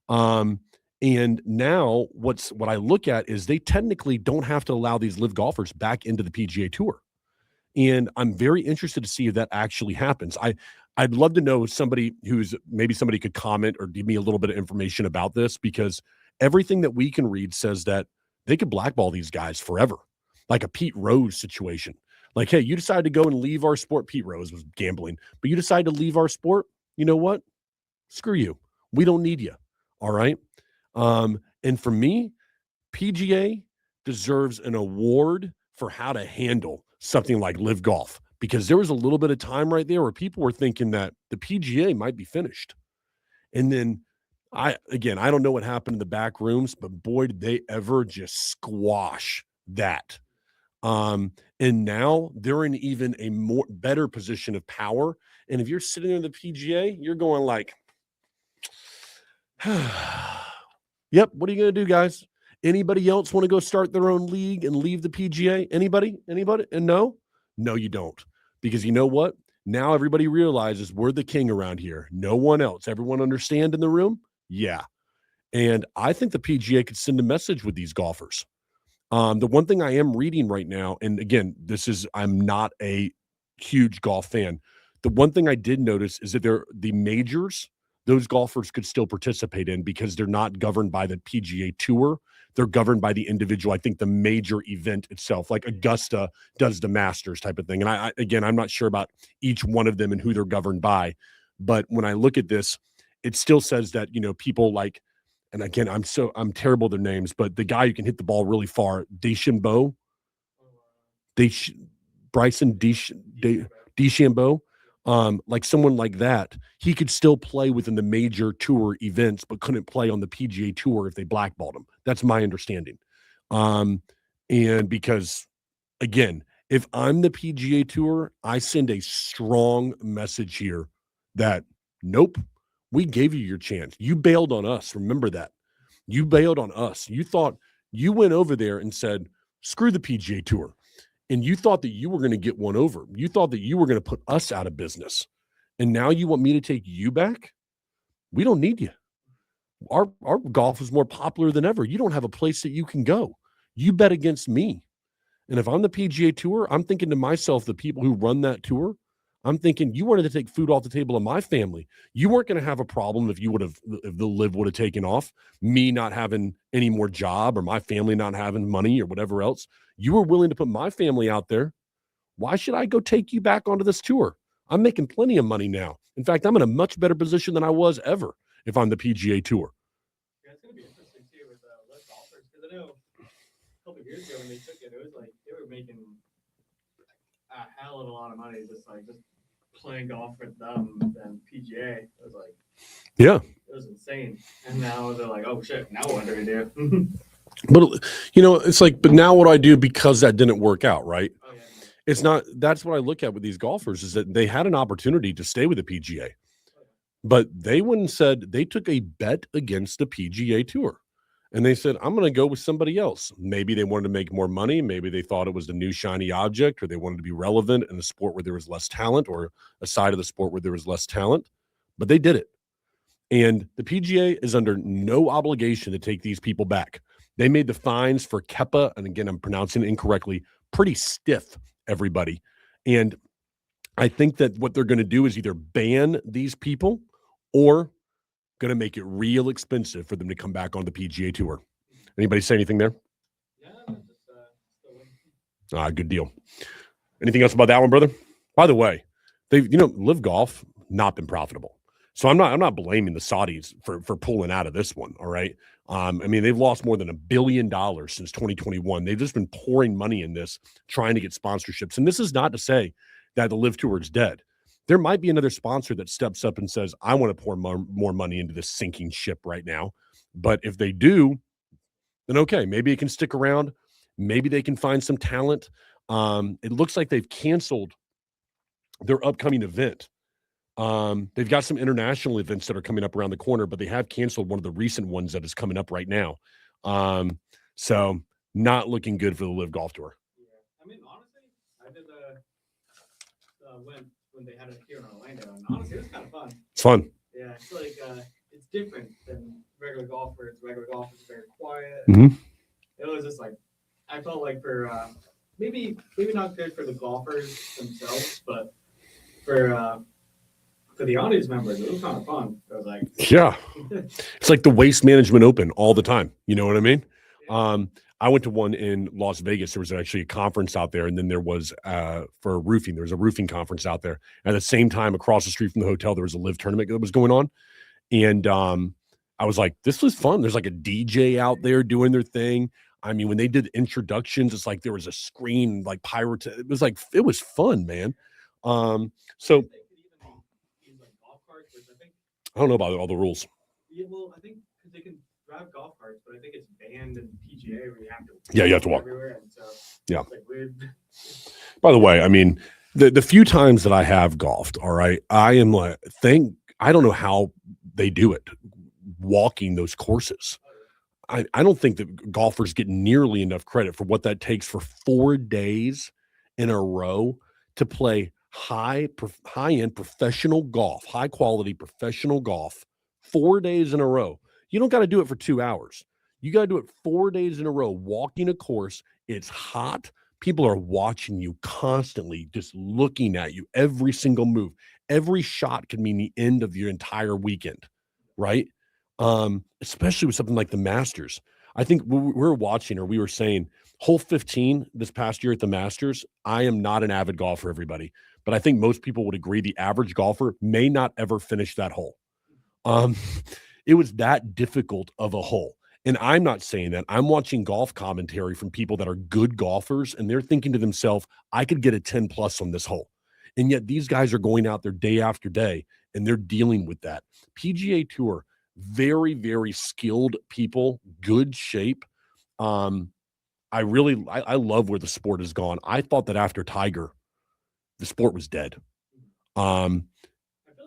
And now what I look at is they technically don't have to allow these LIV golfers back into the PGA Tour. And I'm very interested to see if that actually happens. I'd love to know somebody could comment or give me a little bit of information about this, because everything that we can read says that they could blackball these guys forever, like a Pete Rose situation. Like, hey, you decided to go and leave our sport. Pete Rose was gambling, but you decided to leave our sport. You know what? Screw you. We don't need you. All right. And for me, PGA deserves an award for how to handle something like LIV Golf, because there was a little bit of time right there where people were thinking that the PGA might be finished. And then I don't know what happened in the back rooms, but boy, did they ever just squash that. And now they're in even a better position of power. And if you're sitting in the PGA, you're going like, yep, what are you going to do, guys? Anybody else want to go start their own league and leave the PGA? Anybody? And no, you don't. Because you know what? Now everybody realizes we're the king around here. No one else. Everyone understand in the room? Yeah. And I think the PGA could send a message with these golfers. The one thing I am reading right now, and again, I'm not a huge golf fan. The one thing I did notice is that the majors, those golfers could still participate in, because they're not governed by the PGA Tour. They're governed by the individual, I think the major event itself, like Augusta does the Masters type of thing. And I'm not sure about each one of them and who they're governed by. But when I look at this, it still says that, people like, and again, I'm terrible with their names, but the guy who can hit the ball really far, DeChambeau, Bryson DeChambeau, like someone like that, he could still play within the major tour events, but couldn't play on the PGA Tour if they blackballed him. That's my understanding. And because, again, if I'm the PGA Tour, I send a strong message here that, nope, we gave you your chance. You bailed on us. Remember that. You bailed on us. You went over there and said, screw the PGA Tour. And you thought that you were going to get one over. You thought that you were going to put us out of business. And now you want me to take you back? We don't need you. Our golf is more popular than ever. You don't have a place that you can go. You bet against me. And if I'm the PGA Tour, I'm thinking to myself, the people who run that tour, I'm thinking, you wanted to take food off the table of my family. You weren't going to have a problem if the LIV would have taken off, me not having any more job or my family not having money or whatever else. You were willing to put my family out there. Why should I go take you back onto this tour? I'm making plenty of money now. In fact, I'm in a much better position than I was ever if I'm the PGA Tour. Yeah, it's going to be interesting too with LIV golfers, because I know a couple of years ago when they took it, it was like they were making a hell of a lot of money just playing golf with them than PGA. It was like, yeah, it was insane. And now they're like, oh shit, now what do we do? But it's like, but now what do I do because that didn't work out, right? Oh, yeah. It's not. That's what I look at with these golfers is that they had an opportunity to stay with the PGA, but they went and said they took a bet against the PGA Tour. And they said, I'm going to go with somebody else. Maybe they wanted to make more money. Maybe they thought it was the new shiny object, or they wanted to be relevant in a sport where there was less talent, or a side of the sport where there was less talent. But they did it. And the PGA is under no obligation to take these people back. They made the fines for Kepa, and again, I'm pronouncing it incorrectly, pretty stiff, everybody. And I think that what they're going to do is either ban these people or going to make it real expensive for them to come back on the PGA Tour. Anybody say anything there? Yeah, just Good deal. Anything else about that one, brother? By the way, they've LIV Golf not been profitable, so I'm not blaming the Saudis for pulling out of this one. All right, I mean they've lost more than $1 billion since 2021. They've just been pouring money in this, trying to get sponsorships, and this is not to say that the LIV Tour is dead. There might be another sponsor that steps up and says, I want to pour more money into this sinking ship right now. But if they do, then okay, maybe it can stick around. Maybe they can find some talent. It looks like they've canceled their upcoming event. They've got some international events that are coming up around the corner, but they have canceled one of the recent ones that is coming up right now. So not looking good for the LIV Golf Tour. Yeah. I mean, honestly, I did when they had it here in Orlando, and honestly, it was kind of fun. It's fun. Yeah, it's like it's different than regular golf, where regular golf is very quiet. Mm-hmm. It was just like I felt like for maybe not good for the golfers themselves, but for the audience members, it was kind of fun. It was like yeah, it's like the Waste Management Open all the time. You know what I mean? Yeah. I went to one in Las Vegas. There was actually a conference out there, and then there was for roofing. There was a roofing conference out there. At the same time, across the street from the hotel, there was a LIV tournament that was going on, and I was like, "This was fun." There's like a DJ out there doing their thing. I mean, when they did introductions, it's like there was a screen, like it was fun, man. So I don't know about all the rules. Yeah, well, I think because they can drive golf carts, but I think it's banned in PGA where you have to. Yeah, you have to walk everywhere, and so yeah. It's like weird. By the way, I mean the few times that I have golfed, all right, I am like, I don't know how they do it, walking those courses. I don't think that golfers get nearly enough credit for what that takes for 4 days in a row to play high-end professional golf, high-quality professional golf, 4 days in a row. You don't got to do it for 2 hours. You got to do it 4 days in a row, walking a course. It's hot. People are watching you constantly, just looking at you, every single move. Every shot could mean the end of your entire weekend, right? Especially with something like the Masters. I think we were saying hole 15 this past year at the Masters. I am not an avid golfer, everybody, but I think most people would agree the average golfer may not ever finish that hole. It was that difficult of a hole. And I'm not saying that. I'm watching golf commentary from people that are good golfers, and they're thinking to themselves, I could get a 10 plus on this hole. And yet these guys are going out there day after day, and they're dealing with that. PGA Tour, very, very skilled people, good shape. I love where the sport has gone. I thought that after Tiger, the sport was dead. I feel like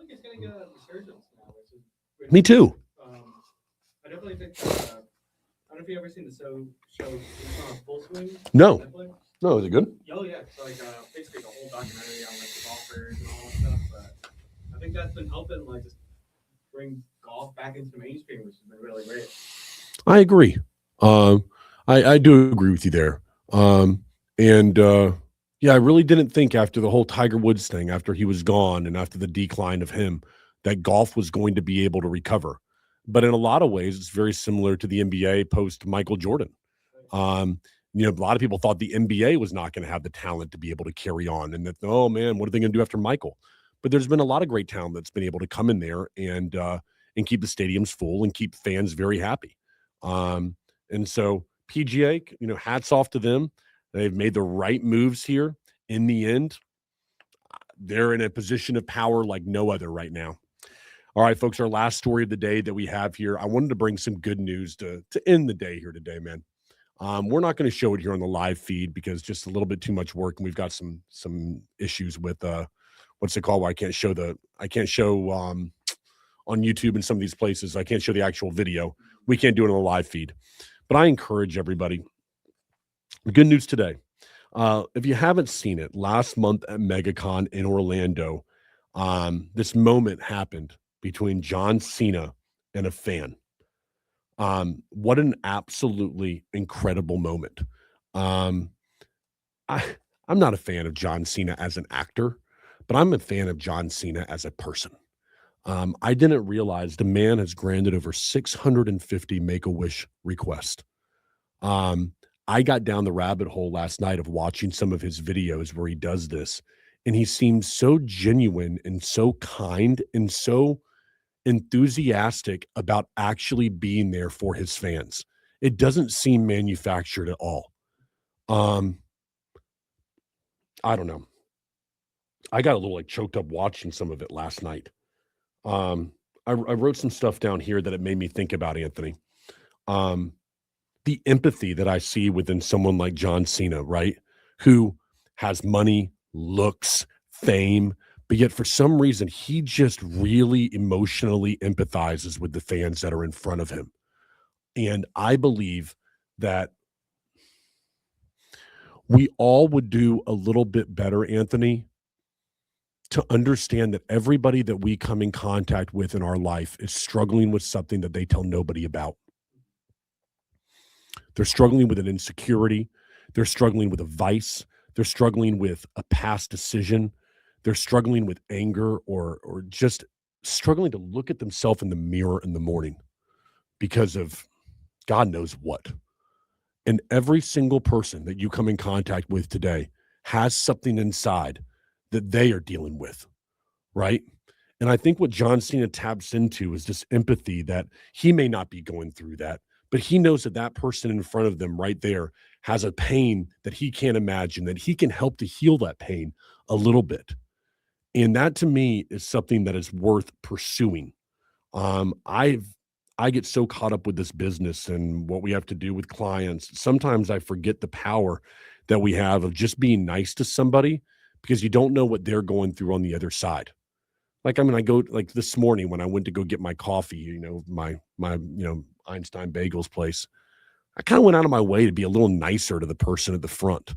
it's getting a resurgence now. Me too. I definitely think. I don't know if you've ever seen the show Full Swing. No. No, is it good? Oh yeah, it's like basically the whole documentary on like the golfers and all that stuff. But I think that's been helping like just bring golf back into the mainstream, which has been really great. I agree. I do agree with you there. Yeah, I really didn't think after the whole Tiger Woods thing, after he was gone and after the decline of him, that golf was going to be able to recover. But in a lot of ways, it's very similar to the NBA post Michael Jordan. A lot of people thought the NBA was not going to have the talent to be able to carry on, and that, oh man, what are they going to do after Michael? But there's been a lot of great talent that's been able to come in there and keep the stadiums full and keep fans very happy. And so PGA, hats off to them. They've made the right moves here. In the end, they're in a position of power like no other right now. All right, folks, our last story of the day that we have here. I wanted to bring some good news to end the day here today, man. We're not going to show it here on the live feed because just a little bit too much work, and we've got some issues with what's it called? Where I can't show on YouTube and some of these places. I can't show the actual video. We can't do it on the live feed. But I encourage everybody. The good news today. If you haven't seen it, last month at MegaCon in Orlando, this moment happened between John Cena and a fan. What an absolutely incredible moment. I'm not a fan of John Cena as an actor, but I'm a fan of John Cena as a person. I didn't realize the man has granted over 650 Make-A-Wish requests. I got down the rabbit hole last night of watching some of his videos where he does this, and he seems so genuine and so kind and so enthusiastic about actually being there for his fans. It doesn't seem manufactured at all. I don't know. I got a little choked up watching some of it last night. I wrote some stuff down here that it made me think about, Anthony. The empathy that I see within someone like John Cena, right? Who has money, looks, fame, but yet for some reason, he just really emotionally empathizes with the fans that are in front of him. And I believe that we all would do a little bit better, Anthony, to understand that everybody that we come in contact with in our life is struggling with something that they tell nobody about. They're struggling with an insecurity. They're struggling with a vice. They're struggling with a past decision. They're struggling with anger or just struggling to look at themselves in the mirror in the morning because of God knows what. And every single person that you come in contact with today has something inside that they are dealing with, right? And I think what John Cena taps into is this empathy that he may not be going through that, but he knows that that person in front of them right there has a pain that he can't imagine, that he can help to heal that pain a little bit. And that to me is something that is worth pursuing. I get so caught up with this business and what we have to do with clients. Sometimes I forget the power that we have of just being nice to somebody because you don't know what they're going through on the other side. I go like this morning when I went to go get my coffee, my Einstein Bagels place. I kind of went out of my way to be a little nicer to the person at the front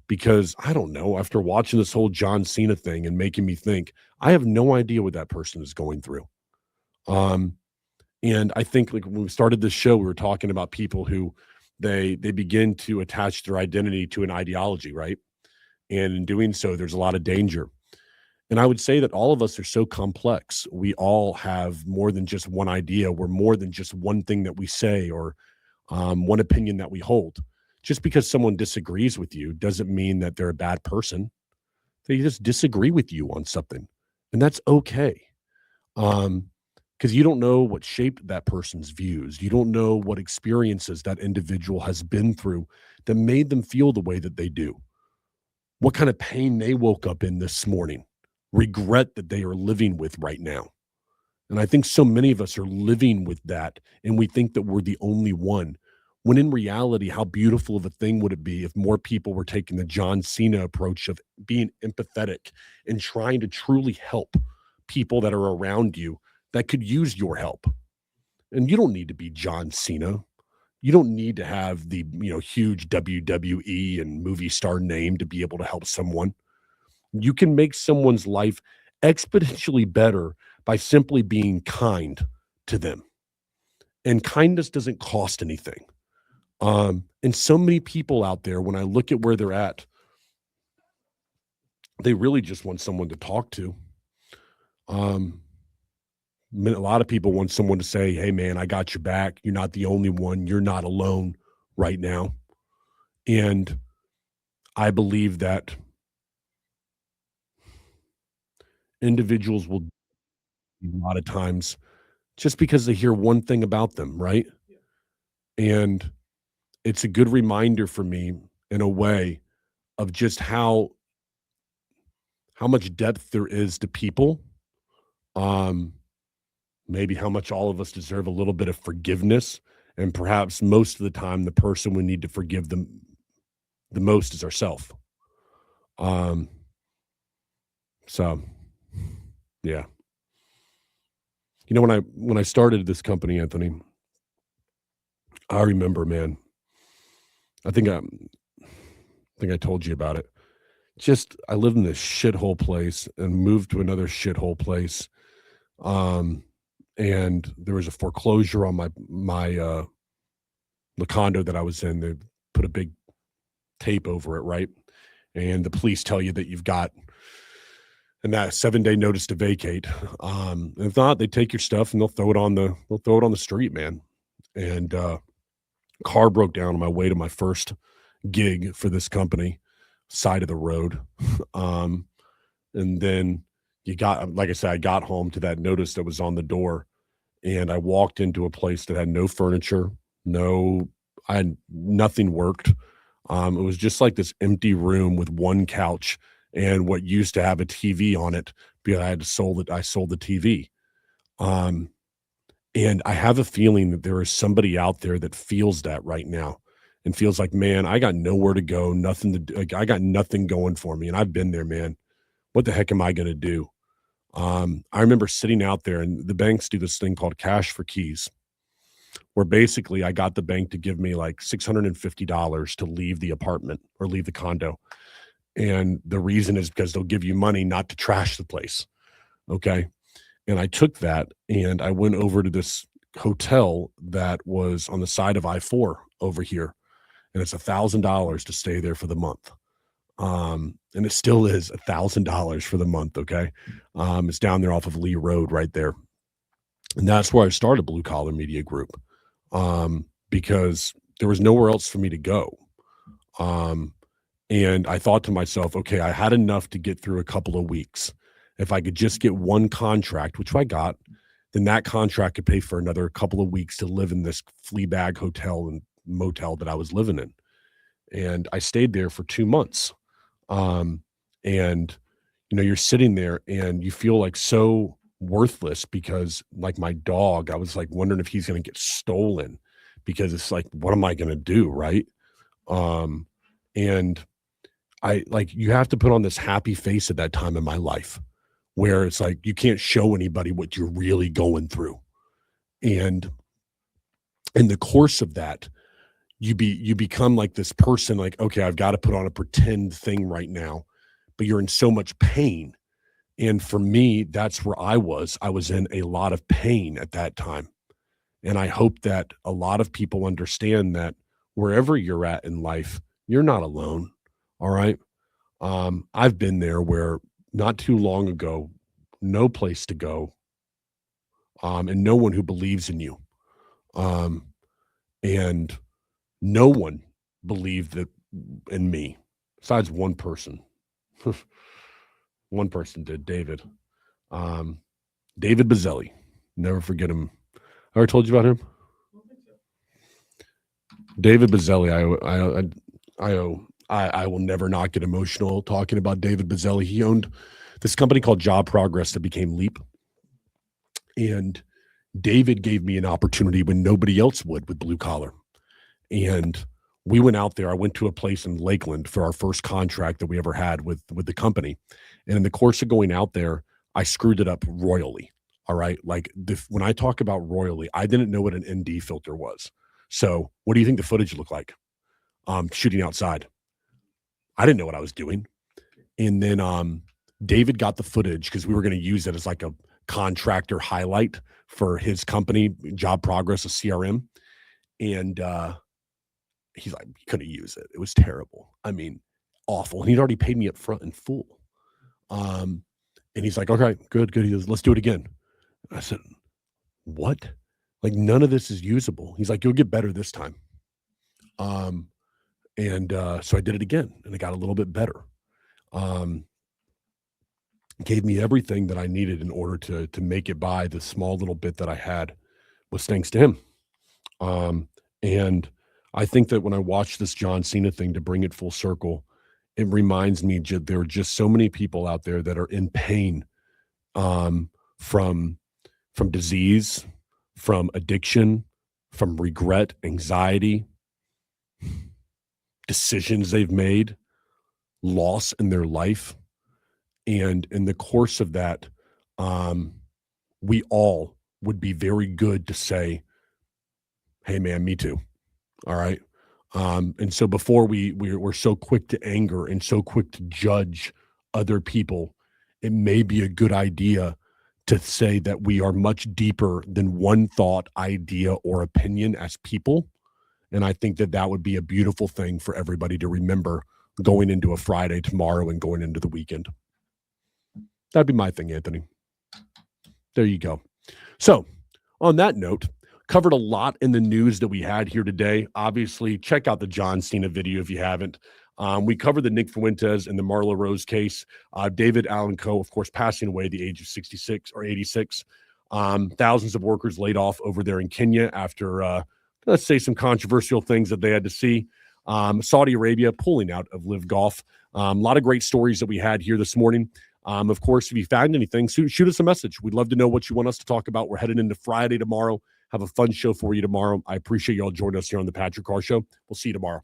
because I don't know, after watching this whole John Cena thing and making me think, I have no idea what that person is going through. And I think when we started this show, we were talking about people who they begin to attach their identity to an ideology, right? And in doing so, there's a lot of danger. And I would say that all of us are so complex. We all have more than just one idea. We're more than just one thing that we say or one opinion that we hold. Just because someone disagrees with you doesn't mean that they're a bad person. They just disagree with you on something. And that's okay. Because you don't know what shaped that person's views. You don't know what experiences that individual has been through that made them feel the way that they do. What kind of pain they woke up in this morning. Regret that they are living with right now. And I think so many of us are living with that, and we think that we're the only one, when in reality, how beautiful of a thing would it be if more people were taking the John Cena approach of being empathetic and trying to truly help people that are around you that could use your help. And you don't need to be John Cena. You don't need to have the huge WWE and movie star name to be able to help someone. You can make someone's life exponentially better by simply being kind to them. And kindness doesn't cost anything. And so many people out there, when I look at where they're at, they really just want someone to talk to. A lot of people want someone to say, hey, man, I got your back. You're not the only one. You're not alone right now. And I believe that individuals will a lot of times just because they hear one thing about them, right? And it's a good reminder for me in a way of just how much depth there is to people. Maybe how much all of us deserve a little bit of forgiveness And perhaps most of the time, the person we need to forgive them the most is ourselves. So yeah. You know, when I started this company, Anthony, I remember, man, I think I told you about it. Just I lived in this shithole place and moved to another shithole place. And there was a foreclosure on the condo that I was in. They put a big tape over it, right? And the police tell you that you've got and that 7-day notice to vacate. If not, they take your stuff and they'll throw it on the street, man. And car broke down on my way to my first gig for this company, side of the road. And then like I said, I got home to that notice that was on the door, and I walked into a place that had no furniture, nothing worked. It was just like this empty room with one couch and what used to have a TV on it because I sold the TV. And I have a feeling that there is somebody out there that feels that right now and feels like, man, I got nowhere to go, nothing to do. Like, I got nothing going for me. And I've been there, man. What the heck am I going to do? I remember sitting out there, and the banks do this thing called cash for keys, where basically I got the bank to give me like $650 to leave the apartment or leave the condo. And the reason is because they'll give you money not to trash the place. Okay. And I took that and I went over to this hotel that was on the side of I-4 over here. And it's $1,000 to stay there for the month. And it still is $1,000 for the month. Okay. It's down there off of Lee Road right there. And that's where I started Blue Collar Media Group. Because there was nowhere else for me to go. And I thought to myself, okay, I had enough to get through a couple of weeks. If I could just get one contract, which I got, then that contract could pay for another couple of weeks to live in this flea bag hotel and motel that I was living in. And I stayed there for 2 months. And, you know, you're sitting there and you feel like so worthless because, like, my dog, I was like wondering if he's going to get stolen because it's like, what am I going to do? Right. And you have to put on this happy face at that time in my life where it's like, you can't show anybody what you're really going through. And in the course of that, you become like this person, like, okay, I've got to put on a pretend thing right now, but you're in so much pain. And for me, that's where I was in a lot of pain at that time. And I hope that a lot of people understand that wherever you're at in life, you're not alone. All right. I've been there where not too long ago, no place to go, and no one who believes in you. And no one believed that in me besides one person. One person did, David. David Bazzelli. Never forget him. I already told you about him. David Bazzelli. I will never not get emotional talking about David Bazzelli. He owned this company called Job Progress that became Leap. And David gave me an opportunity when nobody else would with Blue Collar. And we went out there. I went to a place in Lakeland for our first contract that we ever had with the company. And in the course of going out there, I screwed it up royally. All right. Like when I talk about royally, I didn't know what an ND filter was. So what do you think the footage looked like? Shooting outside. I didn't know what I was doing. And then David got the footage because we were going to use it as like a contractor highlight for his company, Job Progress, a CRM. And he's like, he couldn't use it. It was terrible. I mean, awful. And he'd already paid me up front in full. And he's like, okay, good. He goes, let's do it again. I said, what? Like, none of this is usable. He's like, you'll get better this time. So I did it again, and it got a little bit better. Gave me everything that I needed in order to make it by. The small little bit that I had was thanks to him. And I think that when I watch this John Cena thing, to bring it full circle, it reminds me that there are just so many people out there that are in pain from disease, from addiction, from regret, anxiety, decisions they've made, loss in their life. And in the course of that, we all would be very good to say, hey, man, me too. All right. And so before we're so quick to anger and so quick to judge other people, it may be a good idea to say that we are much deeper than one thought, idea, or opinion as people. And I think that that would be a beautiful thing for everybody to remember going into a Friday tomorrow and going into the weekend. That'd be my thing, Anthony. There you go. So on that note, covered a lot in the news that we had here today. Obviously, check out the John Cena video if you haven't. We covered the Nick Fuentes and the Marla Rose case. David Allen Coe, of course, passing away at the age of 66 or 86. Thousands of workers laid off over there in Kenya after, let's say, some controversial things that they had to see. Saudi Arabia pulling out of LIV Golf. A lot of great stories that we had here this morning. Of course, if you found anything, shoot us a message. We'd love to know what you want us to talk about. We're headed into Friday tomorrow. Have a fun show for you tomorrow. I appreciate you all joining us here on the Patrick Carr Show. We'll see you tomorrow.